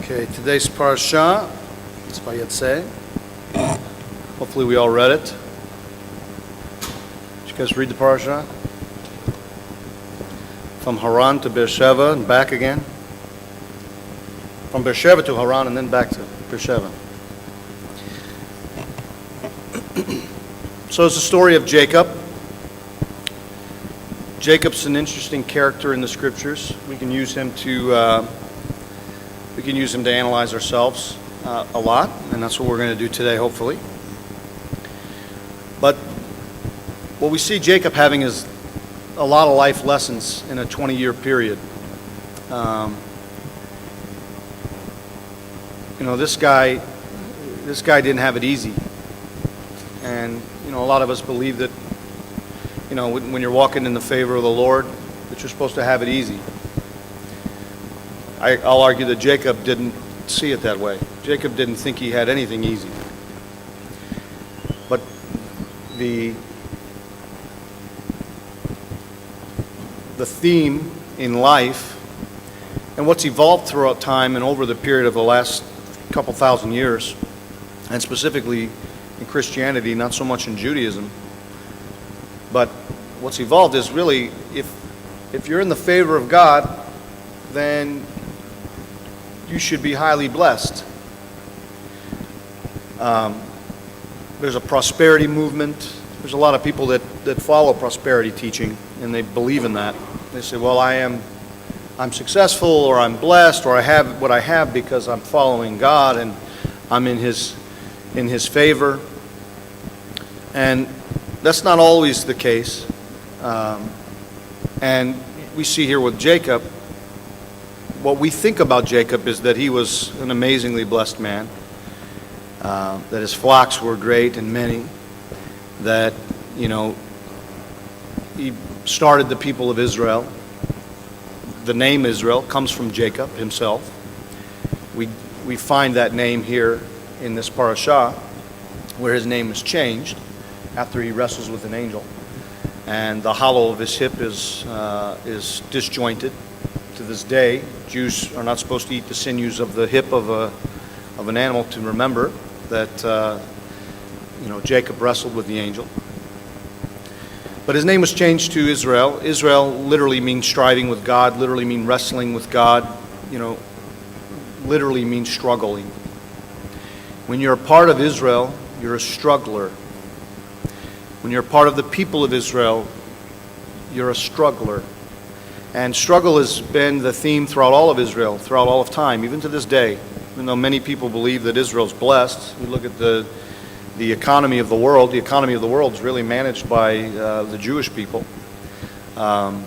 Okay, today's parasha is Vayeitzei. Hopefully we all read it. Did you guys read the parasha? From Haran to Beersheba and back again. From Beersheba to Haran and then back to Beersheba. So it's the story of Jacob. Jacob's an interesting character in the scriptures. We can use him to analyze ourselves a lot, and that's what we're going to do today, hopefully. But what we see Jacob having is a lot of life lessons in a 20-year period. This guy didn't have it easy, and a lot of us believe that when you're walking in the favor of the Lord, that you're supposed to have it easy. I'll argue that Jacob didn't see it that way. Jacob didn't think he had anything easy. But the theme in life and what's evolved throughout time and over the period of the last couple thousand years, and specifically in Christianity, not so much in Judaism, but what's evolved is really if you're in the favor of God, then you should be highly blessed. There's a prosperity movement. There's a lot of people that follow prosperity teaching, and they believe in that. They say, well, I'm successful, or I'm blessed, or I have what I have because I'm following God and I'm in His favor. And that's not always the case. And we see here with Jacob, what we think about Jacob is that he was an amazingly blessed man, that his flocks were great and many, that, he started the people of Israel. The name Israel comes from Jacob himself. We find that name here in this parasha, where his name is changed after he wrestles with an angel. And the hollow of his hip is disjointed. To this day, Jews are not supposed to eat the sinews of the hip of an animal to remember that Jacob wrestled with the angel. But his name was changed to Israel. Israel literally means striving with God, literally means wrestling with God, literally means struggling. When you're a part of Israel, you're a struggler. When you're a part of the people of Israel, you're a struggler. And struggle has been the theme throughout all of Israel, throughout all of time, even to this day. Even though many people believe that Israel's blessed, we look at the economy of the world. The economy of the world is really managed by the Jewish people. There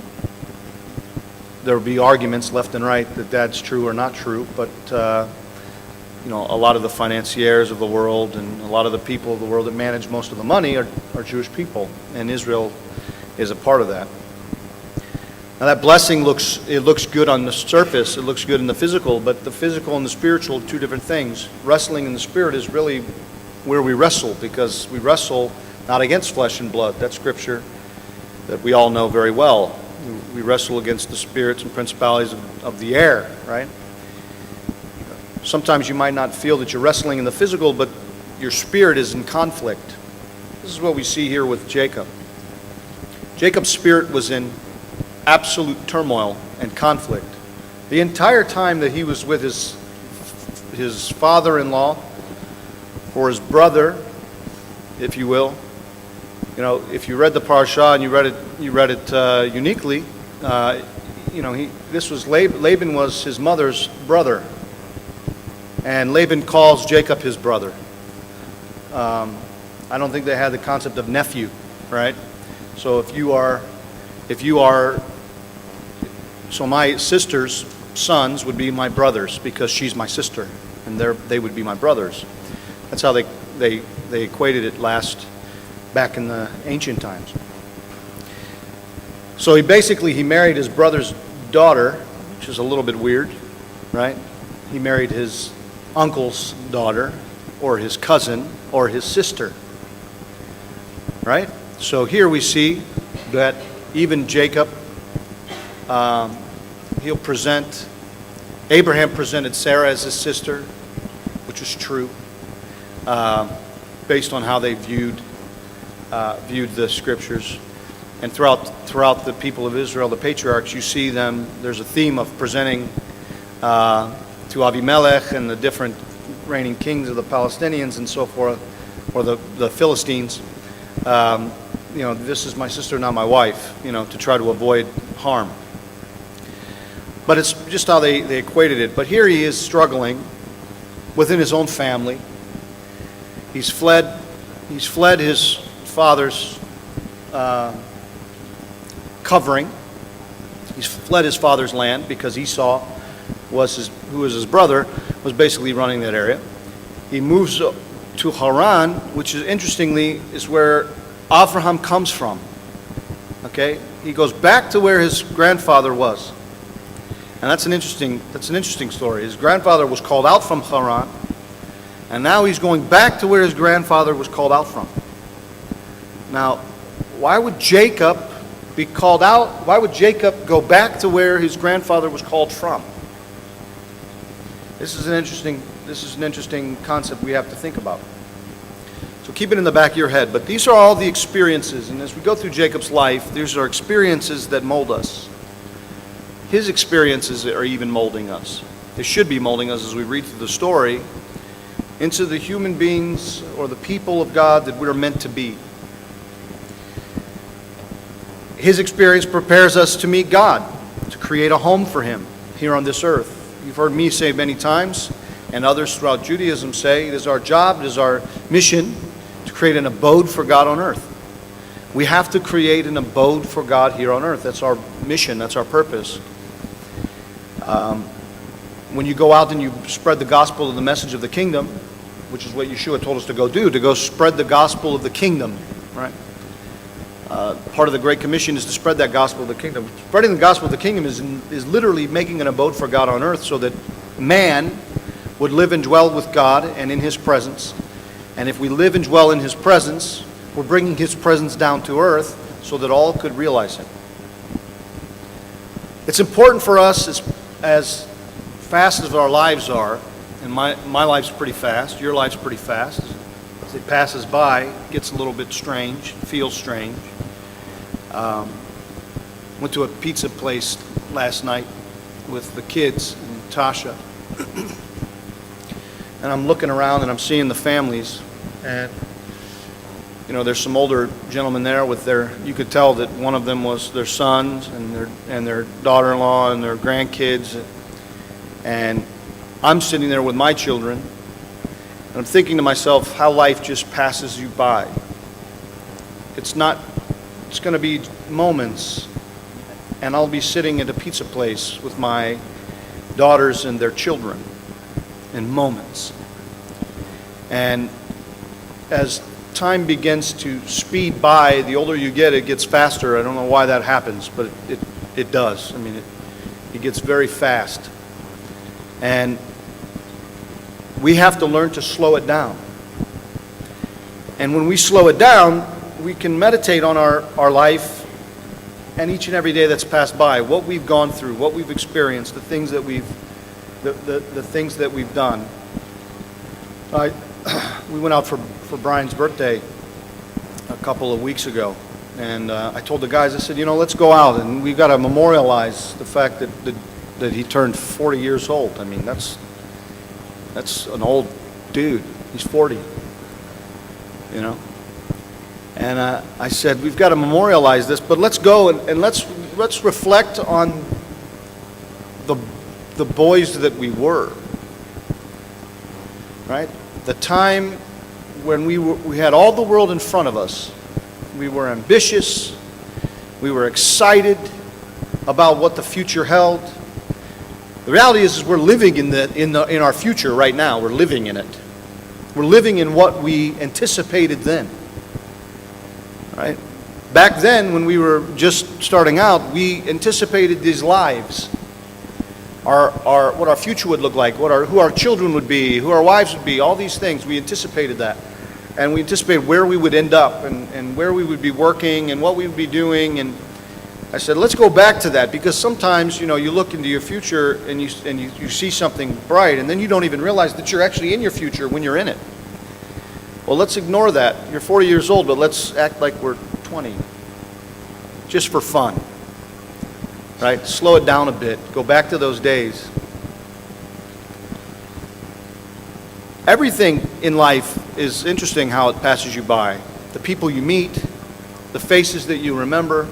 will be arguments left and right that that's true or not true, but a lot of the financiers of the world and a lot of the people of the world that manage most of the money are Jewish people, and Israel is a part of that. Now that blessing looks good on the surface, it looks good in the physical, but the physical and the spiritual are two different things. Wrestling in the spirit is really where we wrestle, because we wrestle not against flesh and blood. That's scripture that we all know very well. We wrestle against the spirits and principalities of the air, right? Sometimes you might not feel that you're wrestling in the physical, but your spirit is in conflict. This is what we see here with Jacob. Jacob's spirit was in absolute turmoil and conflict. The entire time that he was with his father-in-law, or his brother, if you will. If you read the parasha and you read it uniquely, Laban was his mother's brother, and Laban calls Jacob his brother. I don't think they had the concept of nephew, right? So so my sister's sons would be my brothers because she's my sister, and they would be my brothers. That's how they equated it back in the ancient times. So he married his brother's daughter, which is a little bit weird, right? He married his uncle's daughter, or his cousin, or his sister, right? So here we see that even Jacob, he'll present Abraham presented Sarah as his sister, which was true, based on how they viewed the scriptures. And throughout the people of Israel, the patriarchs, you see them. There's a theme of presenting to Avimelech and the different reigning kings of the Palestinians and so forth, or the Philistines. This is my sister, not my wife. To try to avoid harm. But it's just how they equated it. But here he is struggling within his own family. He's fled his father's covering. He's fled his father's land because Esau, who was his brother, was basically running that area. He moves to Haran, which is interestingly is where Avraham comes from. Okay, he goes back to where his grandfather was, and that's an interesting story. His grandfather was called out from Haran, and now he's going back to where his grandfather was called out from. Now, why would Jacob be called out? Why would Jacob go back to where his grandfather was called from? This is an interesting concept we have to think about. So keep it in the back of your head. But these are all the experiences, and as we go through Jacob's life, these are experiences that mold us. His experiences are even molding us. They should be molding us as we read through the story into the human beings or the people of God that we're meant to be. His experience prepares us to meet God, to create a home for Him here on this earth. You've heard me say many times, and others throughout Judaism say, it is our job, it is our mission to create an abode for God on earth. We have to create an abode for God here on earth. That's our mission, that's our purpose. When you go out and you spread the gospel of the message of the kingdom, which is what Yeshua told us to go do, to go spread the gospel of the kingdom, right? Part of the Great Commission is to spread that gospel of the kingdom. Spreading the gospel of the kingdom is literally making an abode for God on earth so that man would live and dwell with God and in His presence. And if we live and dwell in His presence, we're bringing His presence down to earth so that all could realize Him. It's important for us as fast as our lives are, and my life's pretty fast, your life's pretty fast. As it passes by, it gets a little bit strange, feels strange. Went to a pizza place last night with the kids and Tasha. And I'm looking around and I'm seeing the families. And, there's some older gentlemen there with you could tell that one of them was their sons and their daughter-in-law and their grandkids. And I'm sitting there with my children. And I'm thinking to myself how life just passes you by. It's going to be moments, and I'll be sitting at a pizza place with my daughters and their children in moments. And as time begins to speed by, the older you get, it gets faster. I don't know why that happens, but it does. I mean, it gets very fast. And we have to learn to slow it down. And when we slow it down, we can meditate on our life and each and every day that's passed by, what we've gone through, what we've experienced, the things that we've done. We went out for Brian's birthday a couple of weeks ago, and I told the guys, I said, let's go out and we've got to memorialize the fact that he turned 40 years old. I mean, that's an old dude. He's 40, And I said, we've got to memorialize this, but let's go and let's reflect on the boys that we were, right? The time when we had all the world in front of us. We were ambitious. We were excited about what the future held. The reality is we're living in our future right now. We're living in it. We're living in what we anticipated then. Right? Back then, when we were just starting out, we anticipated these lives. What our future would look like, who our children would be, who our wives would be, all these things. We anticipated that. And we anticipated where we would end up and where we would be working and what we would be doing. And I said, let's go back to that, because sometimes, you look into your future and you see something bright, and then you don't even realize that you're actually in your future when you're in it. Well, let's ignore that. You're 40 years old, but let's act like we're 20. Just for fun. Right? Slow it down a bit. Go back to those days. Everything in life is interesting how it passes you by. The people you meet, the faces that you remember.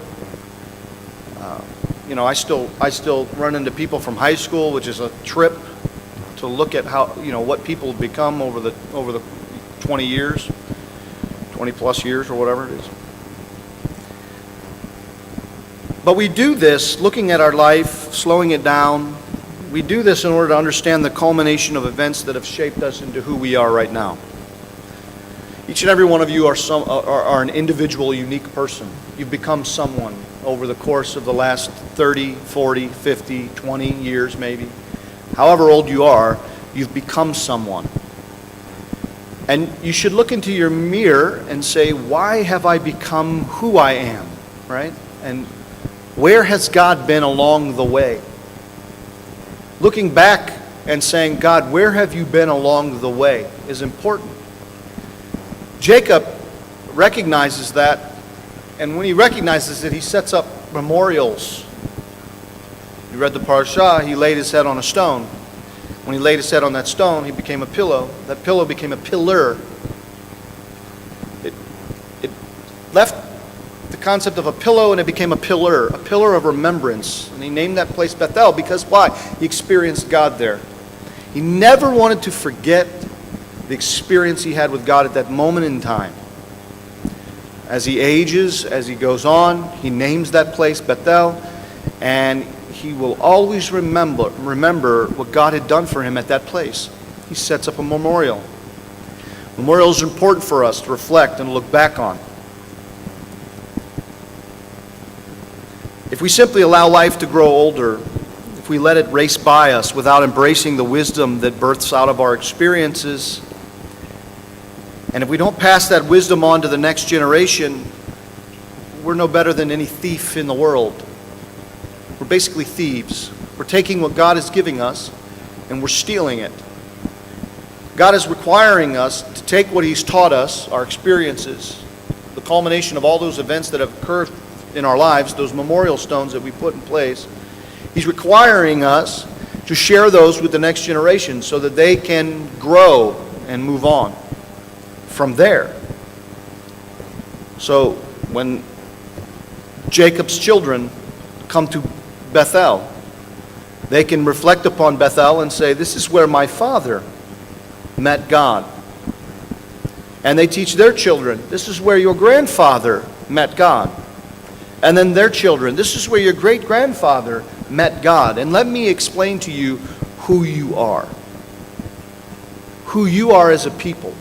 I still run into people from high school, which is a trip to look at how, what people have become over the 20 years, 20 plus years or whatever it is. But we do this looking at our life, slowing it down. We do this in order to understand the culmination of events that have shaped us into who we are right now. Each and every one of you are an individual, unique person. You've become someone over the course of the last 30, 40, 50, 20 years maybe. However old you are, you've become someone. And you should look into your mirror and say, why have I become who I am, right? And where has God been along the way? Looking back and saying, God, where have you been along the way is important. Jacob recognizes that, and when he recognizes it, he sets up memorials. You read the parashah, he laid his head on a stone. When he laid his head on that stone, he became a pillow. That pillow became a pillar. It left the concept of a pillow and it became a pillar of remembrance. And he named that place Bethel because why? He experienced God there. He never wanted to forget the experience he had with God at that moment in time. As he ages, as he goes on, he names that place Bethel, and he will always remember what God had done for him at that place. He sets up a memorial. Memorials are important for us to reflect and look back on. If we simply allow life to grow older, if we let it race by us without embracing the wisdom that births out of our experiences, and if we don't pass that wisdom on to the next generation, we're no better than any thief in the world. We're basically thieves. We're taking what God is giving us and we're stealing it. God is requiring us to take what He's taught us, our experiences, the culmination of all those events that have occurred in our lives, those memorial stones that we put in place. He's requiring us to share those with the next generation so that they can grow and move on from there. So when Jacob's children come to Bethel, they can reflect upon Bethel and say, this is where my father met God. And they teach their children, this is where your grandfather met God. And then their children, this is where your great-grandfather met God. And let me explain to you who you are. Who you are as a people.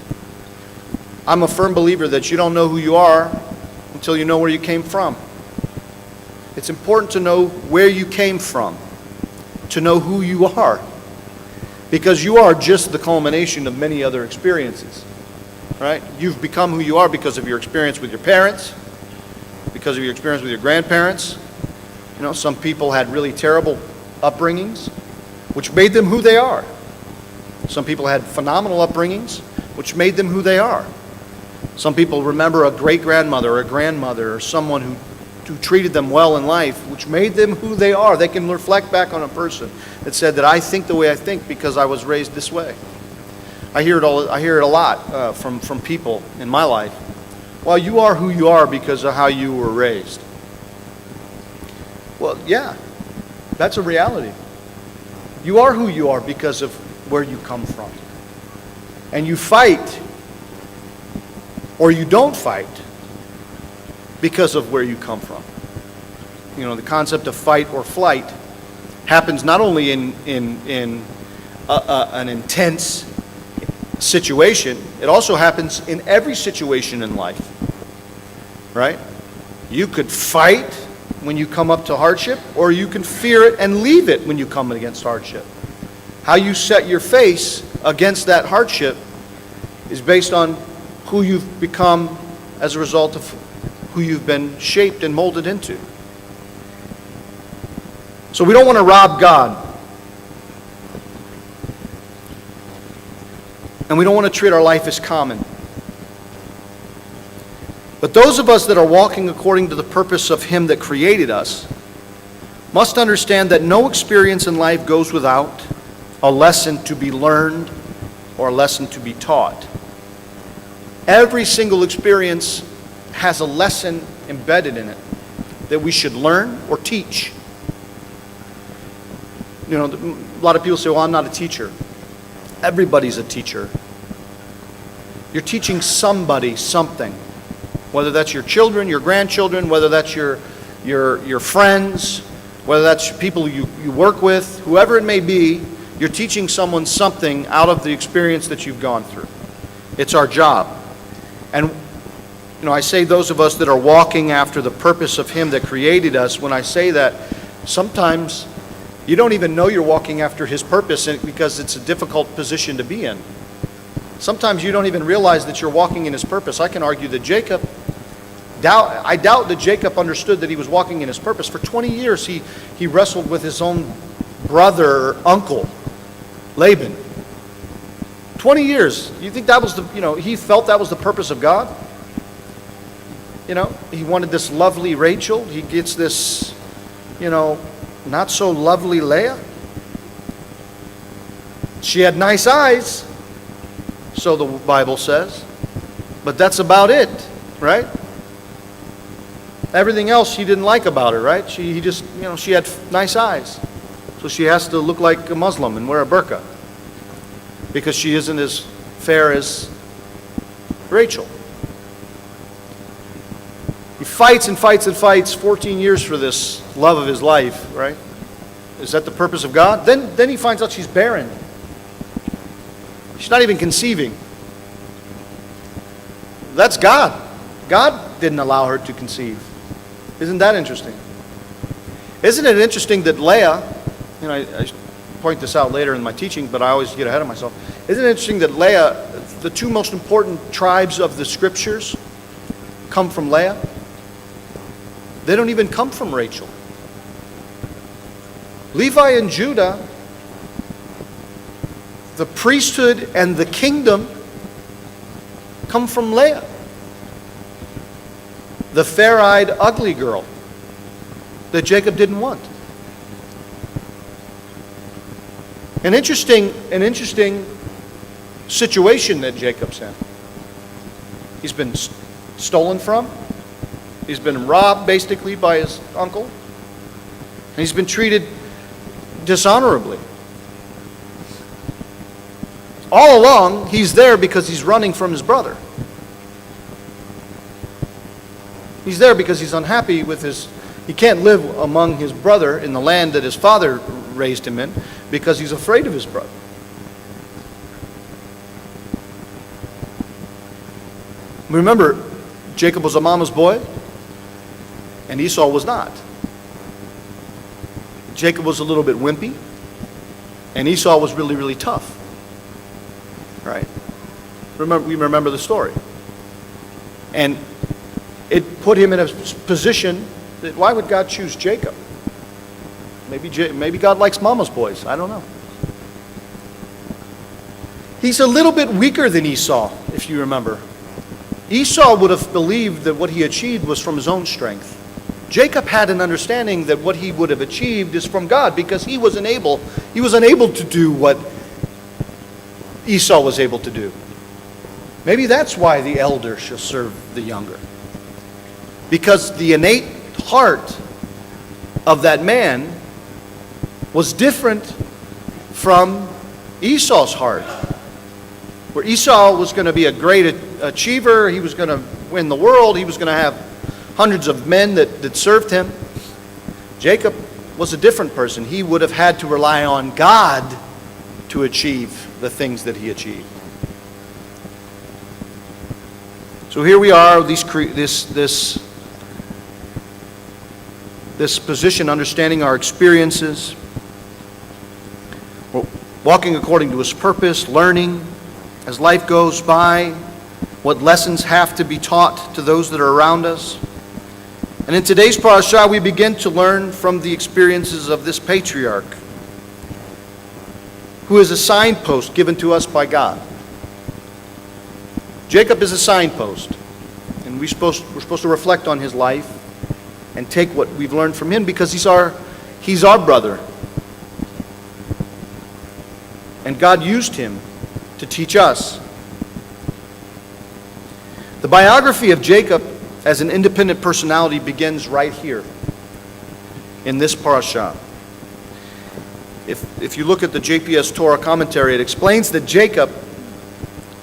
I'm a firm believer that you don't know who you are until you know where you came from. It's important to know where you came from, to know who you are, because you are just the culmination of many other experiences, right? You've become who you are because of your experience with your parents, because of your experience with your grandparents. Some people had really terrible upbringings, which made them who they are. Some people had phenomenal upbringings, which made them who they are. Some people remember a great-grandmother or a grandmother or someone who treated them well in life, which made them who they are. They can reflect back on a person that said that I think the way I think because I was raised this way. I hear it a lot from people in my life. Well, you are who you are because of how you were raised. Well, yeah, that's a reality. You are who you are because of where you come from. And you fight, or you don't fight, because of where you come from. The concept of fight or flight happens not only in an intense situation, it also happens in every situation in life, right? You could fight when you come up to hardship, or you can fear it and leave it when you come against hardship. How you set your face against that hardship is based on who you've become as a result of who you've been shaped and molded into. So we don't want to rob God. And we don't want to treat our life as common. But those of us that are walking according to the purpose of Him that created us must understand that no experience in life goes without a lesson to be learned or a lesson to be taught. Every single experience has a lesson embedded in it that we should learn or teach. You know, a lot of people say, well, I'm not a teacher. Everybody's a teacher. You're teaching somebody something. Whether that's your children, your grandchildren, whether that's your friends, whether that's people you work with, whoever it may be, you're teaching someone something out of the experience that you've gone through. It's our job. And I say those of us that are walking after the purpose of Him that created us, when I say that, sometimes you don't even know you're walking after His purpose because it's a difficult position to be in. Sometimes you don't even realize that you're walking in His purpose. I can argue that I doubt that Jacob understood that he was walking in his purpose. For 20 years he wrestled with his own brother or uncle, Laban. 20 years. You think that was he felt that was the purpose of God? He wanted this lovely Rachel. He gets this, not so lovely Leah. She had nice eyes, so the Bible says. But that's about it, right? Everything else he didn't like about her, right? She had nice eyes. So she has to look like a Muslim and wear a burqa because she isn't as fair as Rachel. He fights and fights and fights 14 years for this love of his life, right? Is that the purpose of God? Then he finds out she's barren. She's not even conceiving. That's God. God didn't allow her to conceive. Isn't that interesting? Isn't it interesting that Leah, I point this out later in my teaching, but I always get ahead of myself. Isn't it interesting that Leah, the two most important tribes of the scriptures, come from Leah? They don't even come from Rachel. Levi and Judah, the priesthood and the kingdom, come from Leah, the fair-eyed, ugly girl that Jacob didn't want. An interesting situation that Jacob's in. He's been stolen from. He's been robbed, basically, by his uncle. And he's been treated dishonorably. All along, he's there because he's running from his brother. He's there because he's unhappy with he can't live among his brother in the land that his father raised him in because he's afraid of his brother. Remember, Jacob was a mama's boy, and Esau was not. Jacob was a little bit wimpy, and Esau was really, really tough. Right? We remember the story. And it put him in a position that why would God choose Jacob? Maybe God likes mama's boys. I don't know. He's a little bit weaker than Esau, if you remember. Esau would have believed that what he achieved was from his own strength. Jacob had an understanding that what he would have achieved is from God because he was unable to do what Esau was able to do. Maybe that's why the elder shall serve the younger. Because the innate heart of that man was different from Esau's heart. Where Esau was going to be a great achiever, he was going to win the world, he was going to have hundreds of men that served him. Jacob was a different person. He would have had to rely on God to achieve the things that he achieved. So here we are, this position, understanding our experiences, walking according to his purpose, learning as life goes by, what lessons have to be taught to those that are around us. And in today's parasha, we begin to learn from the experiences of this patriarch, who is a signpost given to us by God. Jacob is a signpost, and we're supposed to reflect on his life and take what we've learned from him, because he's our brother. And God used him to teach us. The biography of Jacob as an independent personality begins right here in this parasha. If you look at the JPS Torah commentary, it explains that Jacob,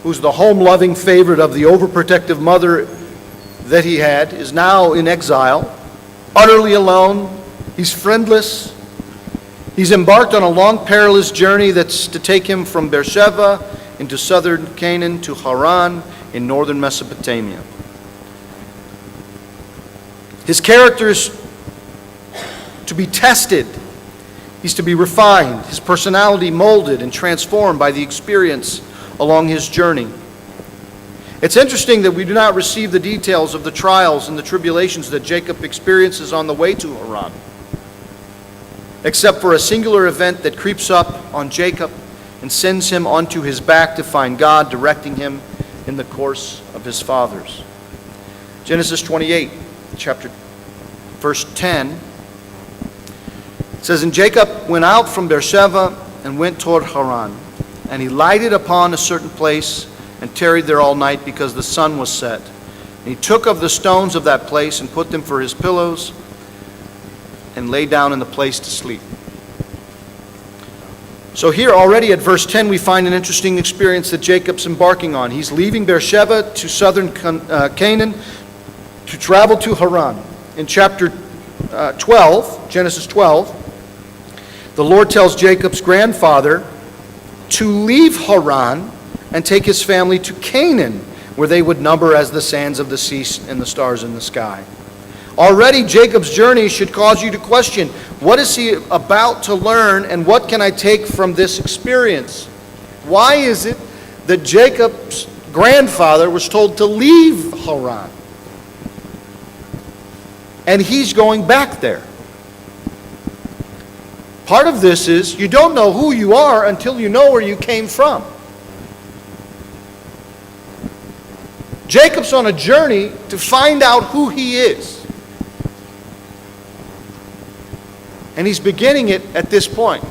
who's the home-loving favorite of the overprotective mother that he had, is now in exile, utterly alone. He's friendless. He's embarked on a long, perilous journey that's to take him from Beersheba into southern Canaan to Haran in northern Mesopotamia. His character is to be tested. He's to be refined, his personality molded and transformed by the experience along his journey. It's interesting that we do not receive the details of the trials and the tribulations that Jacob experiences on the way to Haran, except for a singular event that creeps up on Jacob and sends him onto his back to find God directing him in the course of his fathers. Genesis 28, verse 10, it says, "And Jacob went out from Beersheba and went toward Haran. And he lighted upon a certain place and tarried there all night, because the sun was set. And he took of the stones of that place and put them for his pillows and lay down in the place to sleep." So here already at verse 10 we find an interesting experience that Jacob's embarking on. He's leaving Beersheba to southern Canaan to travel to Haran. In chapter 12, Genesis 12, the Lord tells Jacob's grandfather to leave Haran and take his family to Canaan, where they would number as the sands of the sea and the stars in the sky. Already Jacob's journey should cause you to question, what is he about to learn, and what can I take from this experience? Why is it that Jacob's grandfather was told to leave Haran, and he's going back there? Part of this is you don't know who you are until you know where you came from. Jacob's on a journey to find out who he is. And he's beginning it at this point.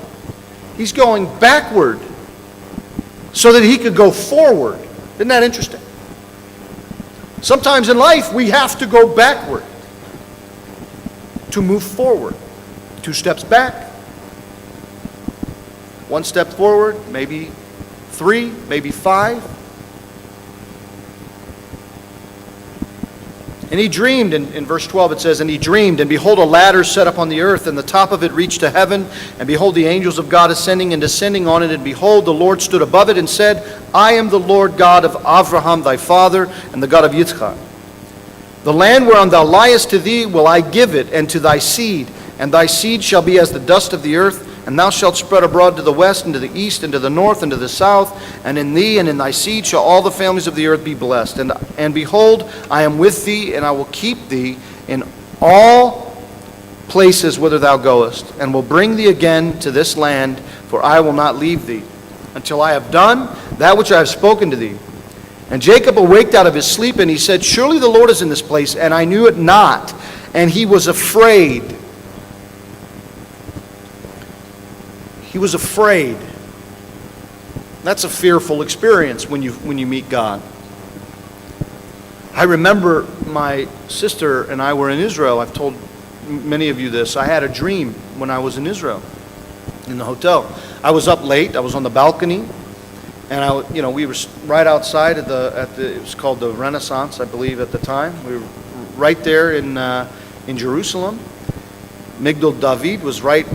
He's going backward so that he could go forward. Isn't that interesting? Sometimes in life we have to go backward to move forward. 2 steps back, 1 step forward, maybe 3, maybe 5. And he dreamed, in verse 12 it says, "And he dreamed, and behold, a ladder set up on the earth, and the top of it reached to heaven. And behold, the angels of God ascending and descending on it. And behold, the Lord stood above it and said, I am the Lord God of Abraham thy father, and the God of Yitzchak. The land whereon thou liest, to thee will I give it, and to thy seed. And thy seed shall be as the dust of the earth. And thou shalt spread abroad to the west, and to the east, and to the north, and to the south. And in thee and in thy seed shall all the families of the earth be blessed. And behold, I am with thee, and I will keep thee in all places whither thou goest, and will bring thee again to this land, for I will not leave thee, until I have done that which I have spoken to thee. And Jacob awaked out of his sleep, and he said, Surely the Lord is in this place, and I knew it not. And he was afraid. He was afraid. That's a fearful experience when you meet God. I remember my sister and I were in Israel. I've told many of you this. I had a dream when I was in Israel, in the hotel. I was up late. I was on the balcony, and we were right outside at the. It was called the Renaissance, I believe, at the time. We were right there in Jerusalem. Migdal David was right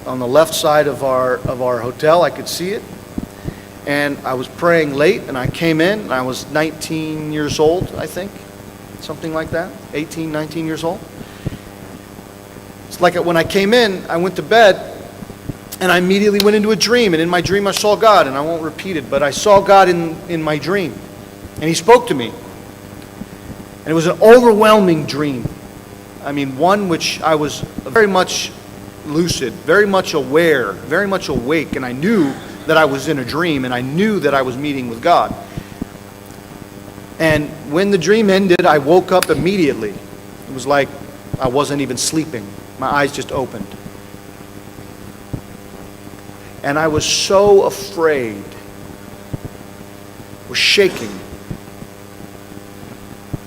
on the left side of our hotel. I could see it. And I was praying late, and I came in, and I was 19 years old, I think. Something like that. 18, 19 years old. It's like when I came in, I went to bed, and I immediately went into a dream. And in my dream, I saw God, and I won't repeat it, but I saw God in my dream. And He spoke to me. And it was an overwhelming dream. I mean, one which I was very much lucid, very much aware, very much awake, and I knew that I was in a dream, and I knew that I was meeting with God. And when the dream ended, I woke up immediately. It was like I wasn't even sleeping. My eyes just opened. And I was so afraid. I was shaking.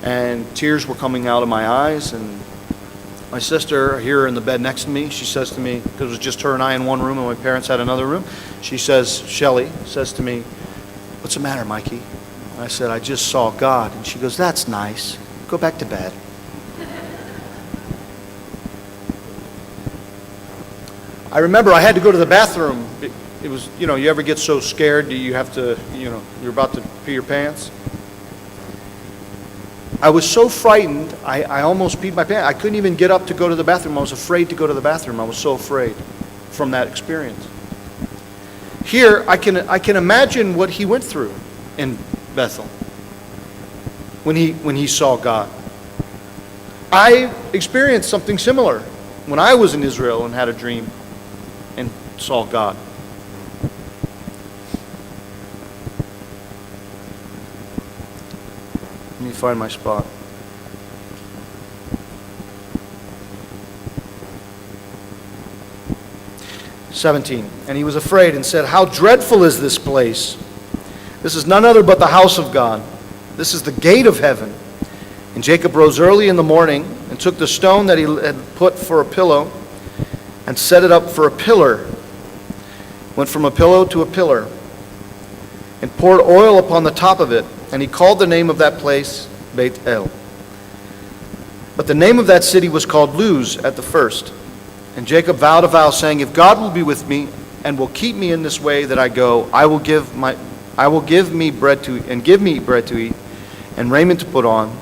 And tears were coming out of my eyes. And my sister here in the bed next to me, she says to me, because it was just her and I in one room and my parents had another room, she says, Shelley says to me, "What's the matter, Mikey?" And I said, "I just saw God." And she goes, "That's nice. Go back to bed." I remember I had to go to the bathroom. It was, you ever get so scared you have to, you're about to pee your pants? I was so frightened, I almost peed my pants. I couldn't even get up to go to the bathroom. I was afraid to go to the bathroom. I was so afraid from that experience. Here, I can imagine what he went through in Bethel when he saw God. I experienced something similar when I was in Israel and had a dream and saw God. Let me find my spot. "17. And he was afraid and said, 'How dreadful is this place! This is none other but the house of God. This is the gate of heaven.' And Jacob rose early in the morning and took the stone that he had put for a pillow and set it up for a pillar. Went from a pillow to a pillar and poured oil upon the top of it. And he called the name of that place Beit El. But the name of that city was called Luz at the first. And Jacob vowed a vow, saying, 'If God will be with me and will keep me in this way that I go, I will give me bread to eat and raiment to put on,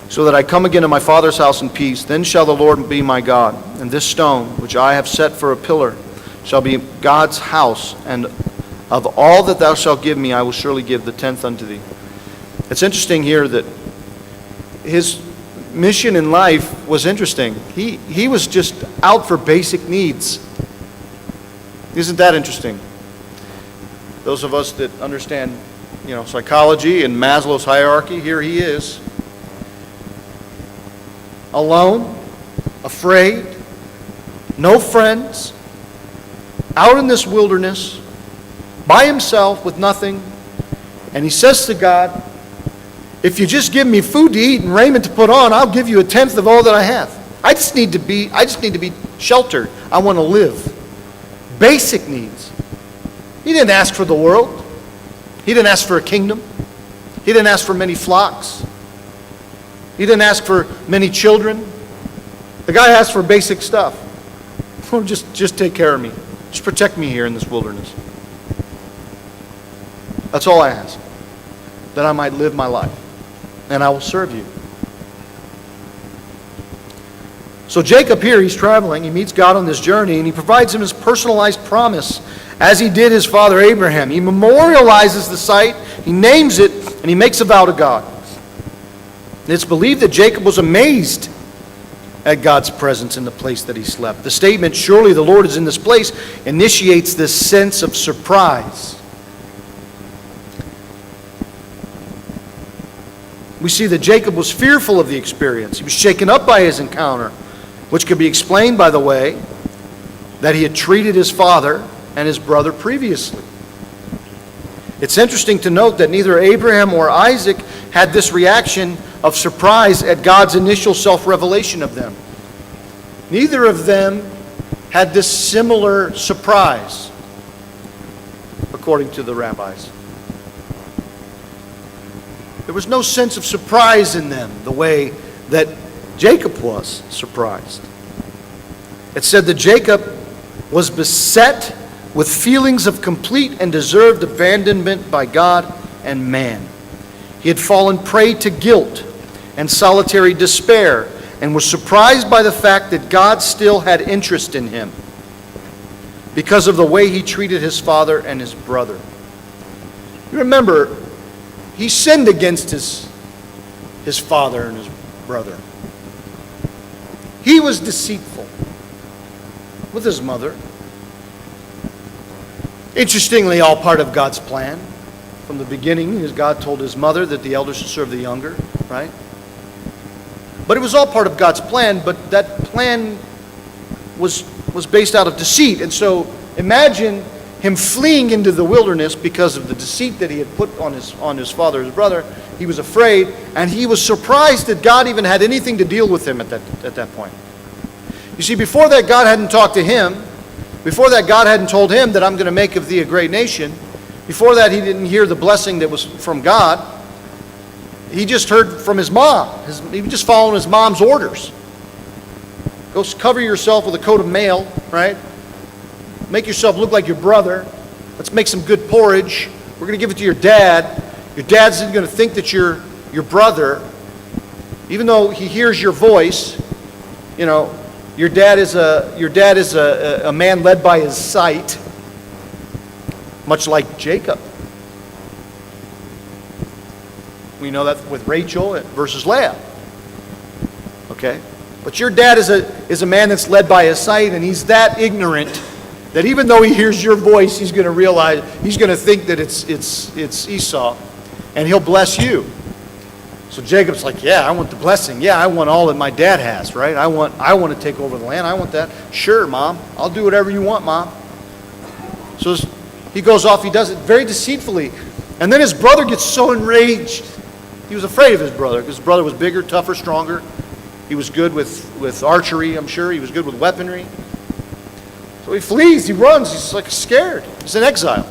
so that I come again to my father's house in peace. Then shall the Lord be my God, and this stone which I have set for a pillar shall be God's house, and of all that thou shalt give me, I will surely give the tenth unto thee.'" It's interesting here that his mission in life was interesting. He was just out for basic needs. Isn't that interesting? Those of us that understand, psychology and Maslow's hierarchy, here he is. Alone, afraid, no friends, out in this wilderness, by himself with nothing. And he says to God, "If you just give me food to eat and raiment to put on, I'll give you a tenth of all that I have. I just need to be sheltered. I want to live." Basic needs. He didn't ask for the world. He didn't ask for a kingdom. He didn't ask for many flocks. He didn't ask for many children. The guy asked for basic stuff. "Oh, just take care of me. Just protect me here in this wilderness. That's all I ask. That I might live my life. And I will serve you." So Jacob here, he's traveling. He meets God on this journey, and he provides him his personalized promise, as he did his father Abraham. He memorializes the site, he names it, and he makes a vow to God. And it's believed that Jacob was amazed at God's presence in the place that he slept. The statement, "Surely the Lord is in this place," initiates this sense of surprise. We see that Jacob was fearful of the experience. He was shaken up by his encounter, which could be explained by the way that he had treated his father and his brother previously. It's interesting to note that neither Abraham or Isaac had this reaction of surprise at God's initial self-revelation of them. Neither of them had this similar surprise, according to the rabbis. There was no sense of surprise in them the way that Jacob was surprised. It said that Jacob was beset with feelings of complete and deserved abandonment by God and man. He had fallen prey to guilt and solitary despair and was surprised by the fact that God still had interest in him because of the way he treated his father and his brother. You remember, he sinned against his father and his brother. He was deceitful with his mother. Interestingly, all part of God's plan. From the beginning, God told his mother that the elder should serve the younger, right? But it was all part of God's plan, but that plan was based out of deceit. And so imagine him fleeing into the wilderness because of the deceit that he had put on his father's brother. He was afraid, and he was surprised that God even had anything to deal with him at that point. You see, before that, God hadn't talked to him. Before that, God hadn't told him that I'm going to make of thee a great nation. Before that, he didn't hear the blessing that was from God. He just heard from his mom. He was just following his mom's orders. Go cover yourself with a coat of mail, right? Make yourself look like your brother. Let's make some good porridge. We're going to give it to your dad. Your dad's going to think that you're your brother. Even though he hears your voice, your dad is a man led by his sight. Much like Jacob. We know that with Rachel versus Leah. Okay? But your dad is a man that's led by his sight, and he's that ignorant that even though he hears your voice, he's going to think that it's Esau, and he'll bless you. So Jacob's like, yeah, I want the blessing. Yeah, I want all that my dad has, right? I want to take over the land. I want that. Sure, Mom. I'll do whatever you want, Mom. So he goes off, he does it very deceitfully. And then his brother gets so enraged. He was afraid of his brother because his brother was bigger, tougher, stronger. He was good with archery, I'm sure. He was good with weaponry. So he flees, he runs, he's like scared. He's in exile.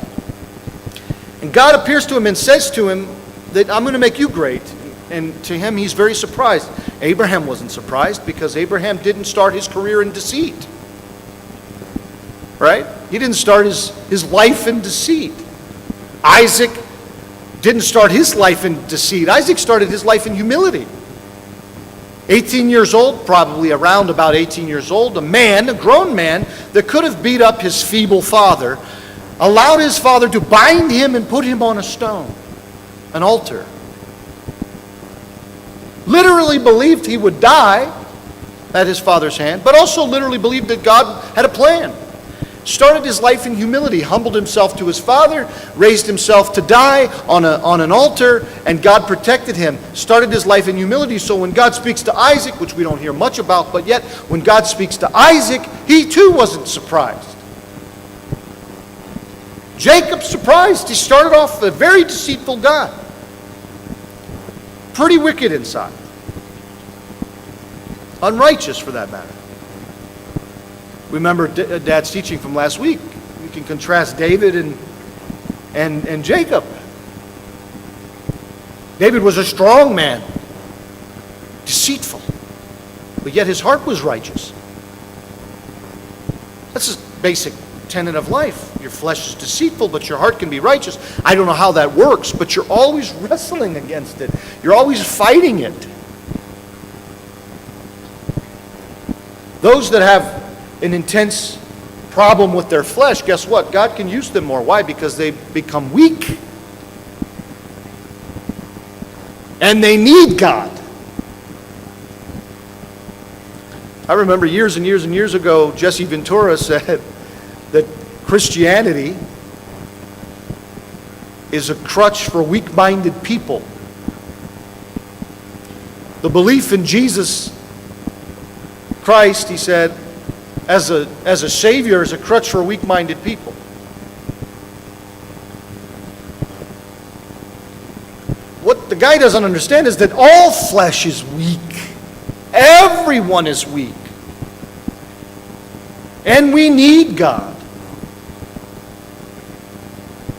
And God appears to him and says to him that I'm going to make you great. And to him, he's very surprised. Abraham wasn't surprised because Abraham didn't start his career in deceit. Right? He didn't start his life in deceit. Isaac didn't start his life in deceit. Isaac started his life in humility. 18 years old, probably around about 18 years old, a grown man that could have beat up his feeble father, allowed his father to bind him and put him on a stone, an altar. Literally believed he would die at his father's hand, but also literally believed that God had a plan. Started his life in humility, humbled himself to his father, raised himself to die on an altar, and God protected him. Started his life in humility, so when God speaks to Isaac, which we don't hear much about, but yet when God speaks to Isaac, he too wasn't surprised. Jacob's surprised. He started off a very deceitful guy. Pretty wicked inside. Unrighteous, for that matter. Remember Dad's teaching from last week. You can contrast David and Jacob. David was a strong man, deceitful, but yet his heart was righteous. That's a basic tenet of life. Your flesh is deceitful, but your heart can be righteous. I don't know how that works, but you're always wrestling against it. You're always fighting it. Those that have an intense problem with their flesh, guess what? God can use them more. Why? Because they become weak. And they need God. I remember years and years and years ago, Jesse Ventura said that Christianity is a crutch for weak-minded people. The belief in Jesus Christ, he said, as a Savior is a crutch for weak-minded people. What the guy doesn't understand is that all flesh is weak. Everyone is weak. And we need God.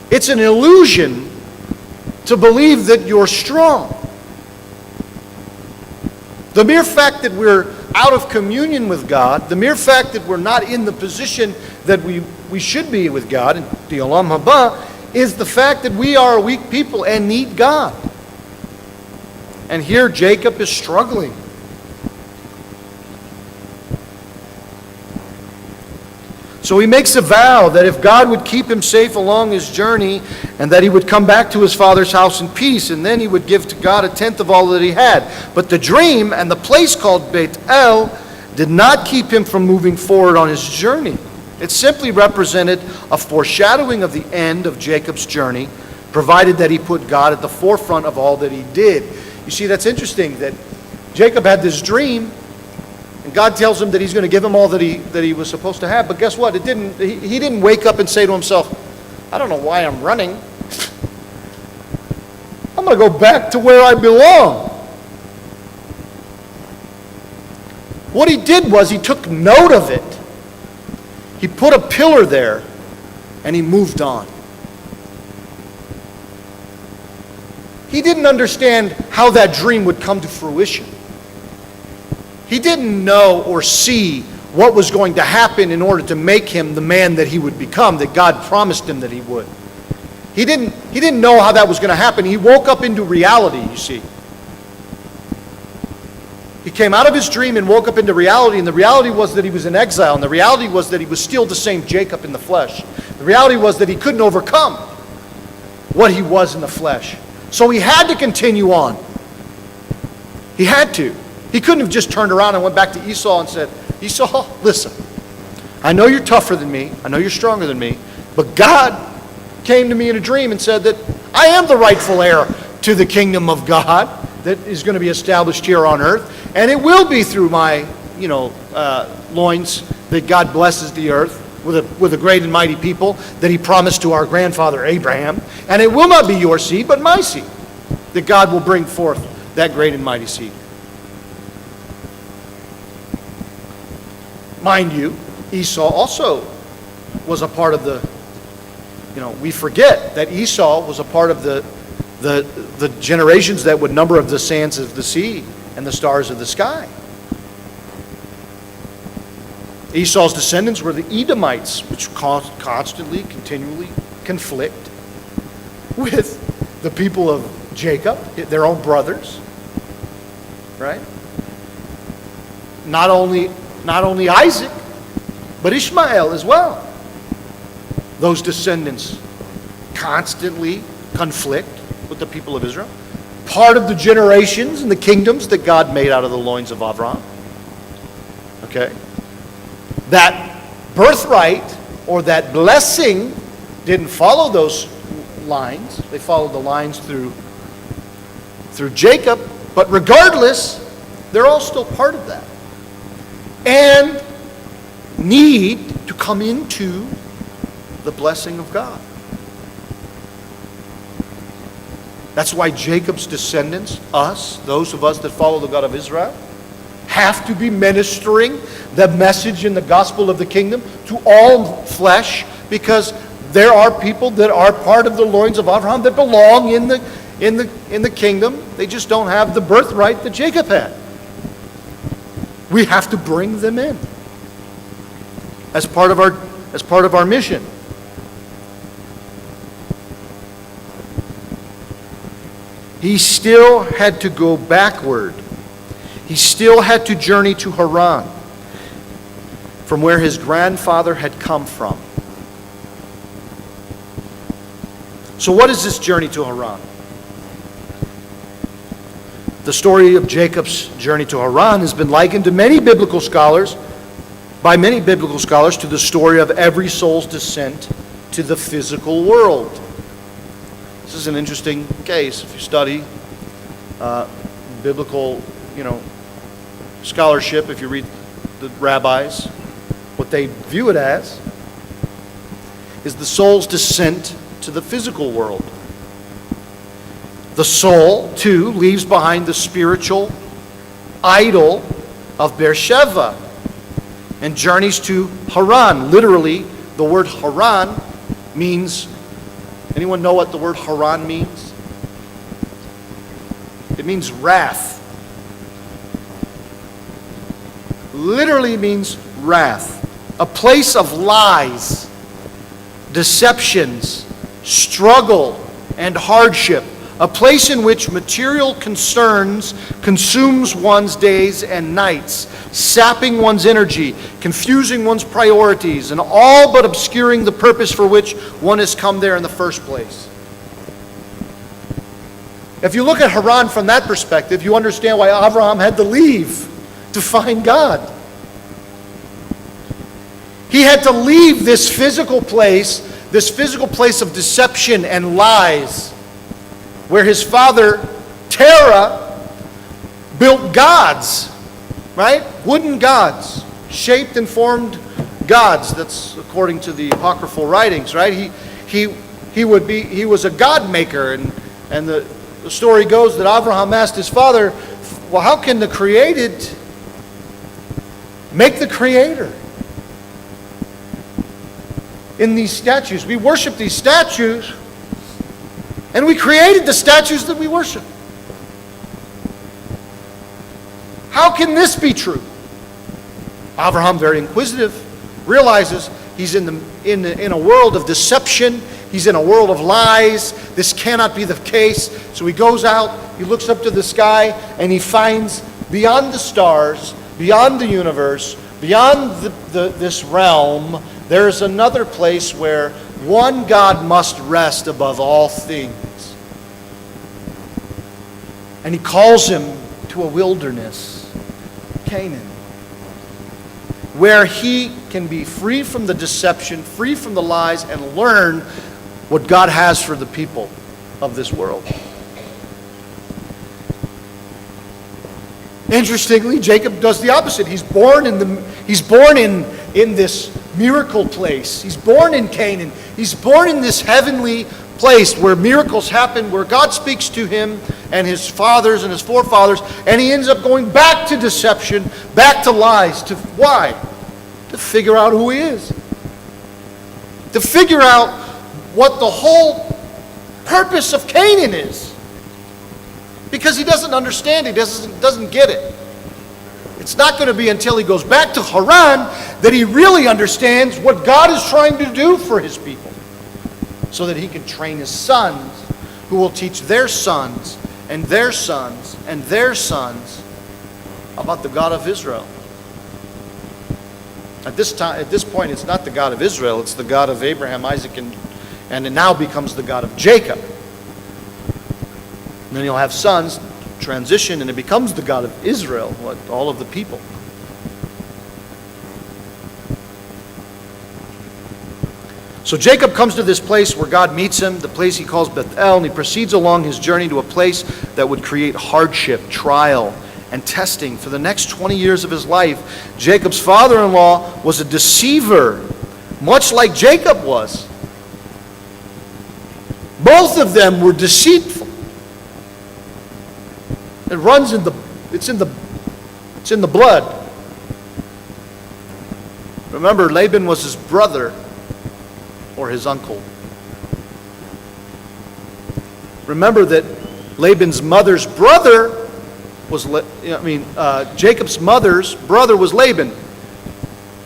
It's an illusion to believe that you're strong. The mere fact that we're out of communion with God, the mere fact that we're not in the position that we should be with God, in the Olam Haba, is the fact that we are a weak people and need God. And here Jacob is struggling. So he makes a vow that if God would keep him safe along his journey and that he would come back to his father's house in peace, and then he would give to God 1/10 of all that he had. But the dream and the place called Beit El did not keep him from moving forward on his journey. It simply represented a foreshadowing of the end of Jacob's journey, provided that he put God at the forefront of all that he did. You see, that's interesting that Jacob had this dream, and God tells him that he's going to give him all that he was supposed to have. But guess what? He didn't wake up and say to himself, I don't know why I'm running. I'm going to go back to where I belong. What he did was he took note of it. He put a pillar there, and he moved on. He didn't understand how that dream would come to fruition. He didn't know or see what was going to happen in order to make him the man that he would become, that God promised him that he would. He didn't know how that was going to happen. He woke up into reality, you see. He came out of his dream and woke up into reality, and the reality was that he was in exile, and the reality was that he was still the same Jacob in the flesh. The reality was that he couldn't overcome what he was in the flesh. So he had to continue on. He had to. He couldn't have just turned around and went back to Esau and said, Esau, listen, I know you're tougher than me. I know you're stronger than me. But God came to me in a dream and said that I am the rightful heir to the kingdom of God that is going to be established here on earth. And it will be through my, loins that God blesses the earth with a great and mighty people that he promised to our grandfather Abraham. And it will not be your seed, but my seed, that God will bring forth that great and mighty seed. Mind you, Esau also was a part of we forget that Esau was a part of the generations that would number of the sands of the sea and the stars of the sky. Esau's descendants were the Edomites, which constantly, continually conflict with the people of Jacob, their own brothers, right? Not only Isaac, but Ishmael as well. Those descendants constantly conflict with the people of Israel. Part of the generations and the kingdoms that God made out of the loins of Abraham. Okay? That birthright or that blessing didn't follow those lines. They followed the lines through Jacob. But regardless, they're all still part of that. And need to come into the blessing of God. That's why Jacob's descendants, us, those of us that follow the God of Israel, have to be ministering the message in the gospel of the kingdom to all flesh, because there are people that are part of the loins of Abraham that belong in the kingdom. They just don't have the birthright that Jacob had. We have to bring them in as part of our mission. He still had to go backward. He still had to journey to Haran, from where his grandfather had come from. So what is this journey to Haran? The story of Jacob's journey to Haran has been likened by many biblical scholars to the story of every soul's descent to the physical world. This is an interesting case. If you study biblical, scholarship, if you read the rabbis, what they view it as is the soul's descent to the physical world. The soul, too, leaves behind the spiritual idol of Beersheba and journeys to Haran. Literally, the word Haran means, anyone know what the word Haran means? It means wrath. Literally means wrath. A place of lies, deceptions, struggle, and hardship. A place in which material concerns consumes one's days and nights, sapping one's energy, confusing one's priorities, and all but obscuring the purpose for which one has come there in the first place. If you look at Haran from that perspective, you understand why Abraham had to leave to find God. He had to leave this physical place of deception and lies, where his father, Terah, built gods, right? Wooden gods, shaped and formed gods. That's according to the apocryphal writings, right? He was a god maker, and the story goes that Abraham asked his father, well, how can the created make the creator? In these statues, we worship these statues, and we created the statues that we worship. How can this be true? Abraham, very inquisitive, realizes he's in a world of deception. He's in a world of lies. This cannot be the case. So he goes out, he looks up to the sky, and he finds beyond the stars, beyond the universe, beyond this realm, there's another place where one God must rest above all things. And he calls him to a wilderness, Canaan, where he can be free from the deception, free from the lies, and learn what God has for the people of this world. Interestingly, Jacob does the opposite. He's born in this miracle place. He's born in Canaan. He's born in this heavenly place where miracles happen, where God speaks to him and his fathers and his forefathers, and he ends up going back to deception, back to lies. Why? To figure out who he is. To figure out what the whole purpose of Canaan is. Because he doesn't understand, he doesn't get it. It's not going to be until he goes back to Haran that he really understands what God is trying to do for his people, so that he can train his sons, who will teach their sons and their sons and their sons about the God of Israel. At this point, it's not the God of Israel, it's the God of Abraham, Isaac, and it now becomes the God of Jacob. And then he'll have sons, transition, and it becomes the God of Israel, all of the people. So Jacob comes to this place where God meets him, the place he calls Bethel, and he proceeds along his journey to a place that would create hardship, trial, and testing for the next 20 years of his life. Jacob's father-in-law was a deceiver, much like Jacob was. Both of them were deceitful. It runs it's in the blood. Remember, Laban was his brother or his uncle. Remember that Laban's mother's brother was, Jacob's mother's brother was Laban.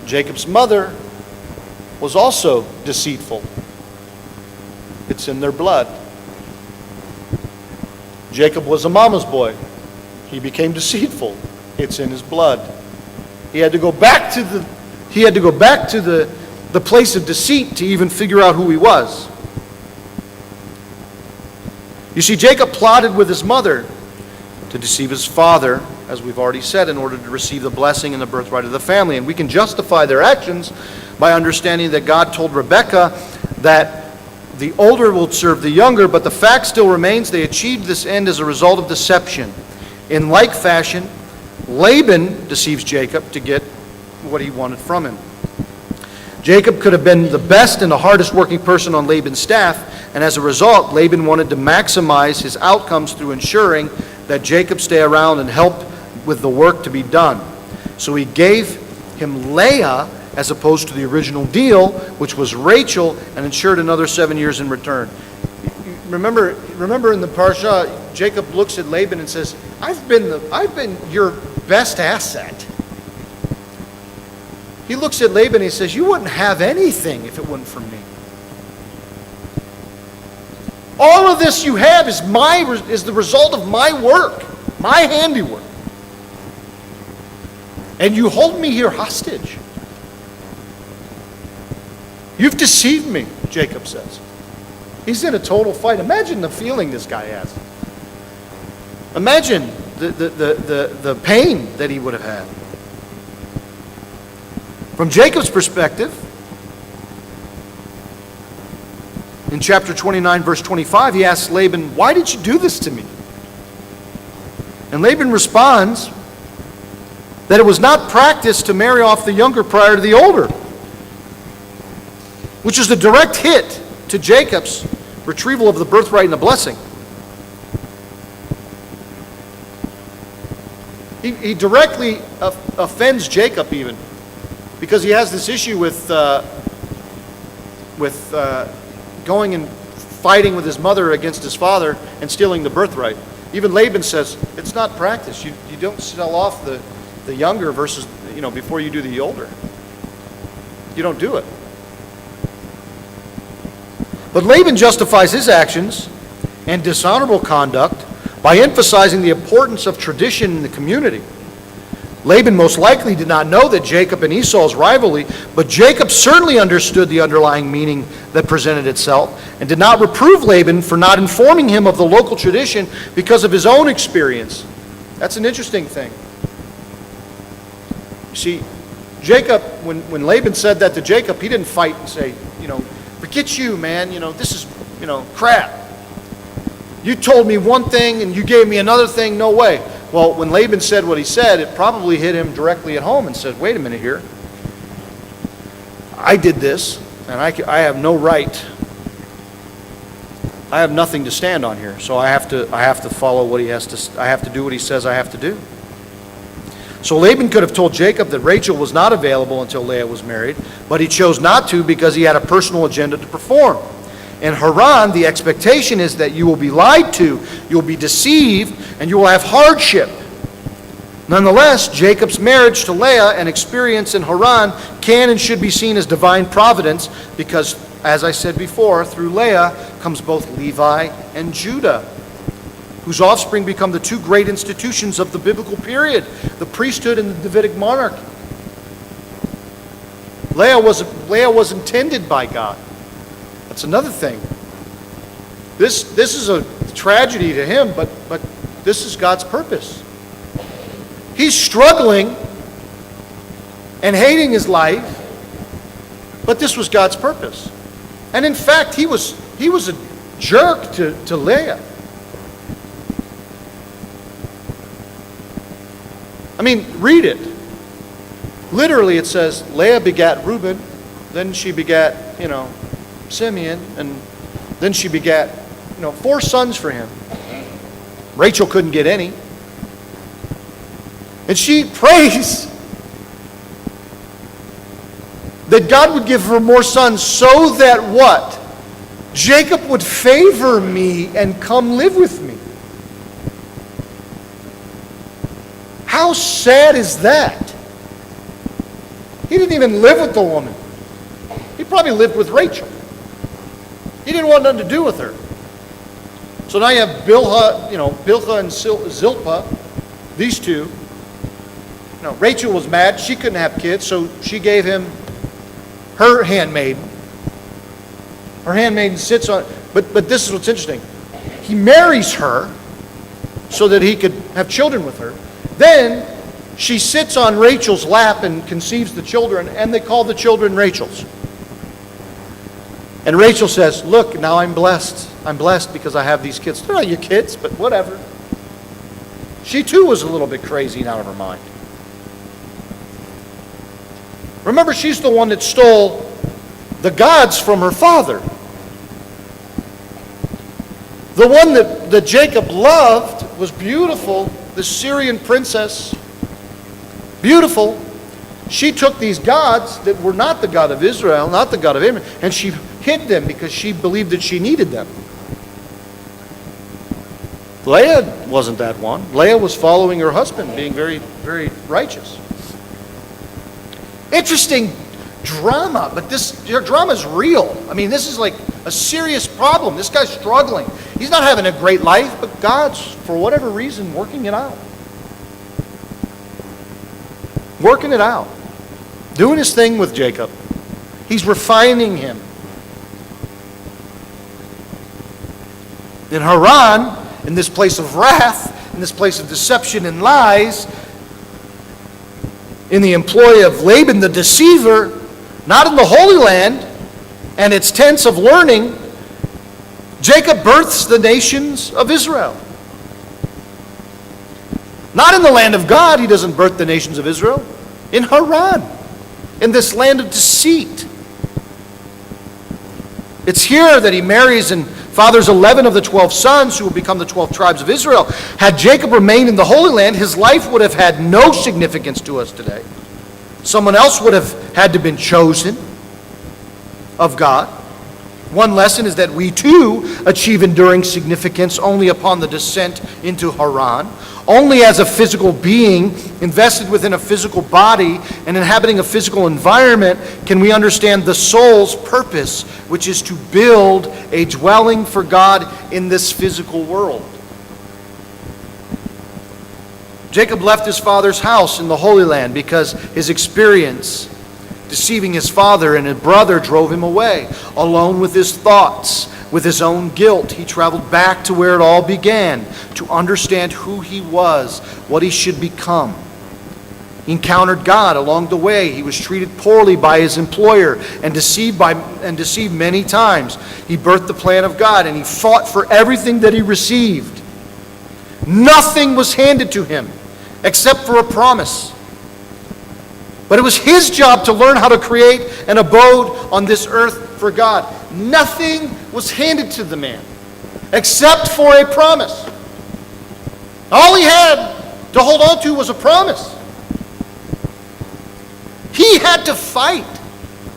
Jacob's mother was also deceitful. It's in their blood. Jacob was a mama's boy. He became deceitful. It's in his blood. He had to go back to the place of deceit to even figure out who he was. You see, Jacob plotted with his mother to deceive his father, as we've already said, in order to receive the blessing and the birthright of the family. And we can justify their actions by understanding that God told Rebekah that the older will serve the younger, but the fact still remains they achieved this end as a result of deception. In like fashion, Laban deceives Jacob to get what he wanted from him. Jacob could have been the best and the hardest working person on Laban's staff, and as a result, Laban wanted to maximize his outcomes through ensuring that Jacob stay around and help with the work to be done. So he gave him Leah as opposed to the original deal, which was Rachel, and ensured another 7 years in return. Remember in the parsha, Jacob looks at Laban and says, I've been your best asset. He looks at Laban and he says, you wouldn't have anything if it wasn't for me. All of this you have is the result of my work, my handiwork. And you hold me here hostage. You've deceived me, Jacob says. He's in a total fight. Imagine the feeling this guy has. Imagine the pain that he would have had. From Jacob's perspective, in chapter 29, verse 25, he asks Laban, "Why did you do this to me?" And Laban responds that it was not practice to marry off the younger prior to the older, which is a direct hit to Jacob's retrieval of the birthright and the blessing. He directly offends Jacob even, because he has this issue with going and fighting with his mother against his father and stealing the birthright. Even Laban says, it's not practice. You don't sell off the younger versus, before you do the older. You don't do it. But Laban justifies his actions and dishonorable conduct by emphasizing the importance of tradition in the community. Laban most likely did not know that Jacob and Esau's rivalry, but Jacob certainly understood the underlying meaning that presented itself and did not reprove Laban for not informing him of the local tradition because of his own experience. That's an interesting thing. You see, Jacob, when Laban said that to Jacob, he didn't fight and say, forget you, man, this is, crap. You told me one thing and you gave me another thing, no way. Well, when Laban said what he said, it probably hit him directly at home and said, wait a minute here. I did this, and I have no right. I have nothing to stand on here, so I have to follow what he has to. I have to do what he says I have to do. So Laban could have told Jacob that Rachel was not available until Leah was married, but he chose not to because he had a personal agenda to perform. In Haran, the expectation is that you will be lied to, you will be deceived, and you will have hardship. Nonetheless, Jacob's marriage to Leah and experience in Haran can and should be seen as divine providence because, as I said before, through Leah comes both Levi and Judah, whose offspring become the two great institutions of the biblical period, the priesthood and the Davidic monarchy. Leah was intended by God. That's another thing. This is a tragedy to him, but this is God's purpose. He's struggling and hating his life, but this was God's purpose. And in fact, he was a jerk to Leah. I mean, read it. Literally, it says, Leah begat Reuben, then she begat, Simeon, and then she begat, 4 sons for him. Rachel couldn't get any. And she prays that God would give her more sons so that what? Jacob would favor me and come live with me. How sad is that? He didn't even live with the woman. He probably lived with Rachel. He didn't want nothing to do with her. So now you have Bilhah and Zilpah, these two. Rachel was mad. She couldn't have kids, so she gave him her handmaiden. Her handmaiden sits on, but this is what's interesting. He marries her so that he could have children with her. Then she sits on Rachel's lap and conceives the children, and they call the children Rachel's. And Rachel says, look, now I'm blessed. I'm blessed because I have these kids. They're not your kids, but whatever. She too was a little bit crazy and out of her mind. Remember, she's the one that stole the gods from her father. The one that Jacob loved was beautiful, the Syrian princess. Beautiful. She took these gods that were not the God of Israel, not the God of Abraham, and she hid them because she believed that she needed them. Leah wasn't that one. Leah was following her husband, being very, very righteous. Interesting drama, but your drama is real. I mean, this is like a serious problem. This guy's struggling. He's not having a great life, but God's, for whatever reason, working it out. Working it out. Doing his thing with Jacob. He's refining him. In Haran, in this place of wrath, in this place of deception and lies, in the employ of Laban the deceiver, not in the Holy Land and its tents of learning, Jacob births the nations of Israel. Not in the land of God, he doesn't birth the nations of Israel. In Haran, in this land of deceit. It's here that he marries and fathers 11 of the 12 sons who will become the 12 tribes of Israel. Had Jacob remained in the Holy Land, his life would have had no significance to us today. Someone else would have had to have been chosen of God. One lesson is that we too achieve enduring significance only upon the descent into Haran. Only as a physical being invested within a physical body and inhabiting a physical environment can we understand the soul's purpose, which is to build a dwelling for God in this physical world. Jacob left his father's house in the Holy Land because his experience deceiving his father and his brother drove him away. Alone with his thoughts, with his own guilt, he traveled back to where it all began to understand who he was, what he should become. He encountered God along the way. He was treated poorly by his employer and deceived many times. He birthed the plan of God and he fought for everything that he received. Nothing was handed to him except for a promise. But it was his job to learn how to create an abode on this earth for God. Nothing was handed to the man except for a promise. All he had to hold on to was a promise. He had to fight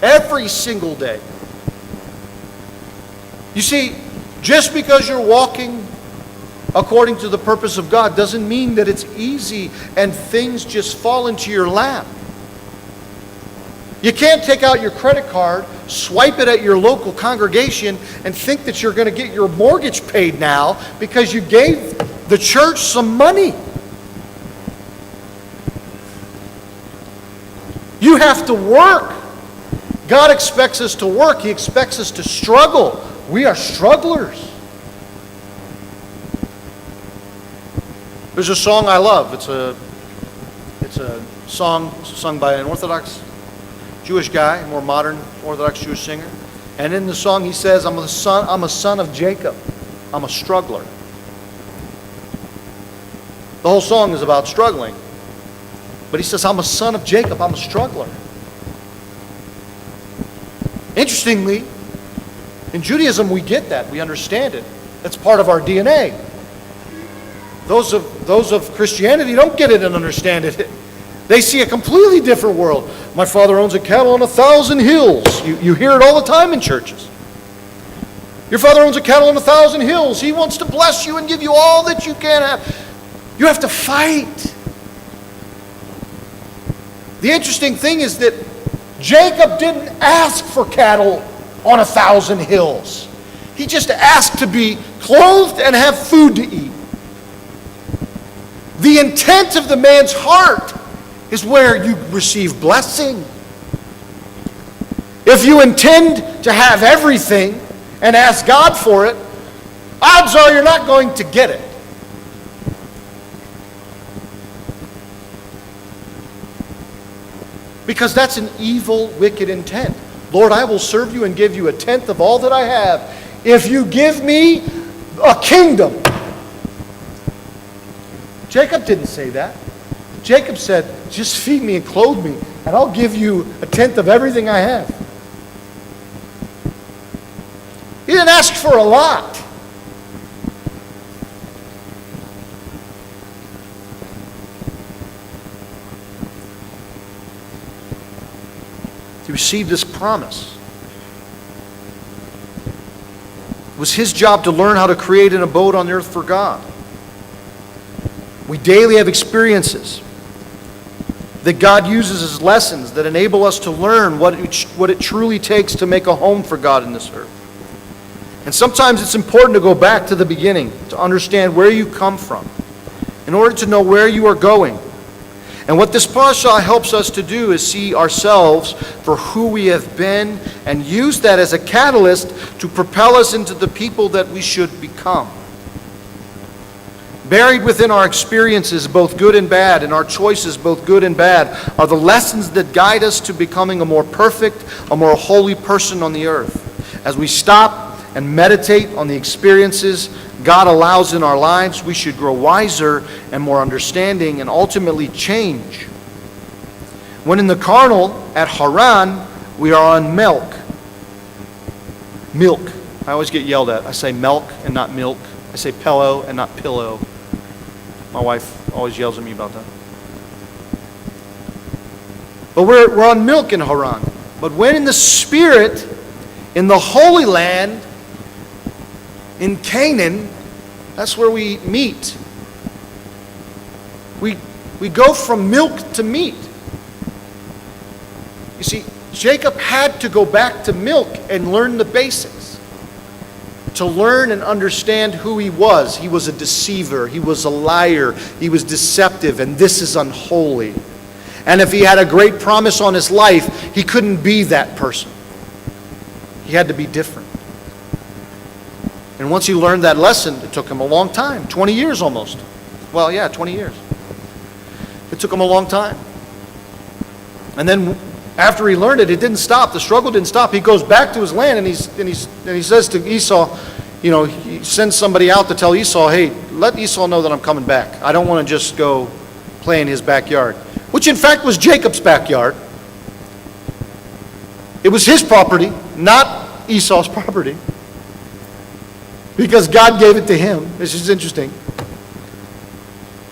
every single day. You see, just because you're walking according to the purpose of God doesn't mean that it's easy and things just fall into your lap. You can't take out your credit card, swipe it at your local congregation, and think that you're going to get your mortgage paid now because you gave the church some money. You have to work. God expects us to work. He expects us to struggle. We are strugglers. There's a song I love. It's a song sung by an Orthodox Jewish guy, more modern Orthodox Jewish singer. And in the song he says, I'm a son of Jacob. I'm a struggler. The whole song is about struggling. But he says, I'm a son of Jacob. I'm a struggler. Interestingly, in Judaism we get that. We understand it. That's part of our DNA. Those of Christianity don't get it and understand it. They see a completely different world. My father owns a cattle on 1,000 hills. You hear it all the time in churches. Your father owns a cattle on 1,000 hills. He wants to bless you and give you all that you can have. You have to fight. The interesting thing is that Jacob didn't ask for cattle on 1,000 hills. He just asked to be clothed and have food to eat. The intent of the man's heart is where you receive blessing. If you intend to have everything and ask God for it, odds are you're not going to get it. Because that's an evil, wicked intent. Lord, I will serve you and give you 1/10 of all that I have if you give me a kingdom. Jacob didn't say that. Jacob said, just feed me and clothe me, and I'll give you 1/10 of everything I have. He didn't ask for a lot. He received this promise. It was his job to learn how to create an abode on the earth for God. We daily have experiences that God uses as lessons that enable us to learn what it truly takes to make a home for God in this earth. And sometimes it's important to go back to the beginning to understand where you come from in order to know where you are going. And what this parasha helps us to do is see ourselves for who we have been and use that as a catalyst to propel us into the people that we should become. Buried within our experiences, both good and bad, and our choices, both good and bad, are the lessons that guide us to becoming a more perfect, a more holy person on the earth. As we stop and meditate on the experiences God allows in our lives, we should grow wiser and more understanding and ultimately change. When in the carnal, at Haran, we are on milk. Milk. I always get yelled at. I say milk and not milk. I say pillow and not pillow. My wife always yells at me about that. But we're on milk in Haran. But when in the Spirit, in the Holy Land, in Canaan, that's where we meet. We go from milk to meat. You see, Jacob had to go back to milk and learn the basics. To learn and understand who he was. He was a deceiver. He was a liar. He was deceptive. And this is unholy. And if he had a great promise on his life, he couldn't be that person. He had to be different. And once he learned that lesson, it took him a long time. 20 years almost. Well, yeah, 20 years. It took him a long time. And then after he learned it, it didn't stop. The struggle didn't stop. He goes back to his land and he says to Esau, he sends somebody out to tell Esau, hey, let Esau know that I'm coming back. I don't want to just go play in his backyard. Which in fact was Jacob's backyard. It was his property, not Esau's property. Because God gave it to him. This is interesting.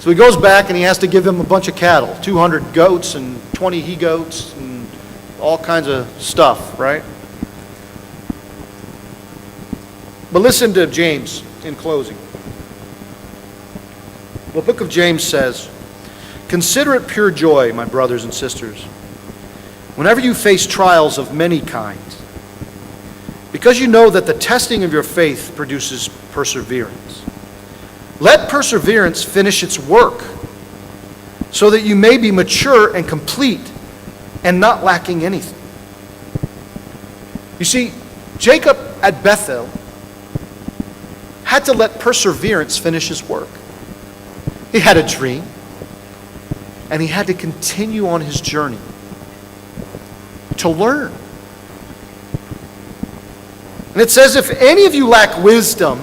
So he goes back and he has to give him a bunch of cattle. 200 goats and 20 he-goats and all kinds of stuff, right? But listen to James in closing. The book of James says, "Consider it pure joy, my brothers and sisters, whenever you face trials of many kinds, because you know that the testing of your faith produces perseverance. Let perseverance finish its work, so that you may be mature and complete and not lacking anything." You see, Jacob at Bethel had to let perseverance finish his work. He had a dream, and he had to continue on his journey to learn. And it says, if any of you lack wisdom,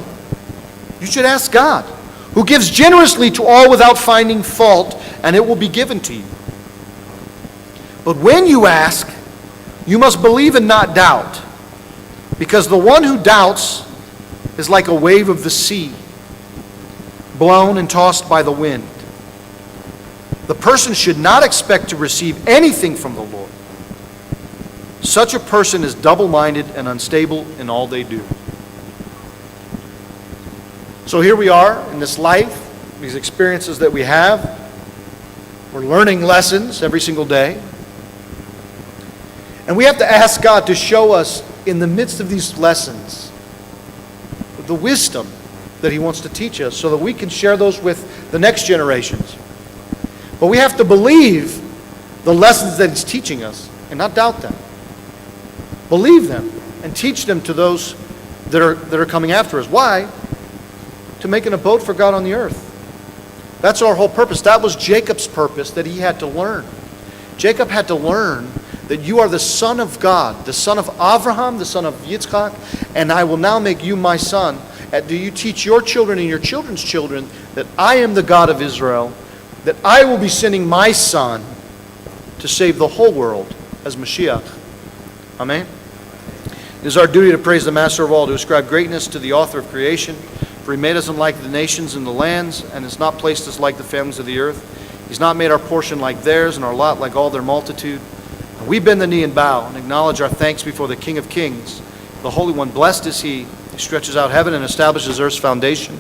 you should ask God, who gives generously to all without finding fault, and it will be given to you. But when you ask, you must believe and not doubt, because the one who doubts is like a wave of the sea, blown and tossed by the wind. The person should not expect to receive anything from the Lord. Such a person is double-minded and unstable in all they do. So here we are in this life, these experiences that we have. We're learning lessons every single day. And we have to ask God to show us in the midst of these lessons the wisdom that He wants to teach us so that we can share those with the next generations. But we have to believe the lessons that He's teaching us and not doubt them. Believe them and teach them to those that are coming after us. Why? To make an abode for God on the earth. That's our whole purpose. That was Jacob's purpose that he had to learn. Jacob had to learn that you are the son of God, the son of Abraham, the son of Yitzchak, and I will now make you my son. Do you teach your children and your children's children that I am the God of Israel, that I will be sending my son to save the whole world as Mashiach. Amen. It is our duty to praise the Master of all, to ascribe greatness to the author of creation. For He made us unlike the nations and the lands, and has not placed us like the families of the earth. He's not made our portion like theirs, and our lot like all their multitude. And we bend the knee and bow, and acknowledge our thanks before the King of Kings. The Holy One, blessed is He. He stretches out heaven and establishes earth's foundation.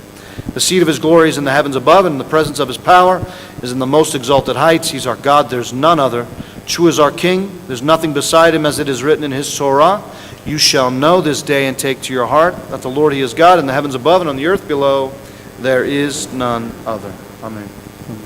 The seat of His glory is in the heavens above, and the presence of His power is in the most exalted heights. He's our God, there's none other. True is our King, there's nothing beside Him, as it is written in His Torah. You shall know this day and take to your heart that the Lord He is God in the heavens above and on the earth below. There is none other. Amen.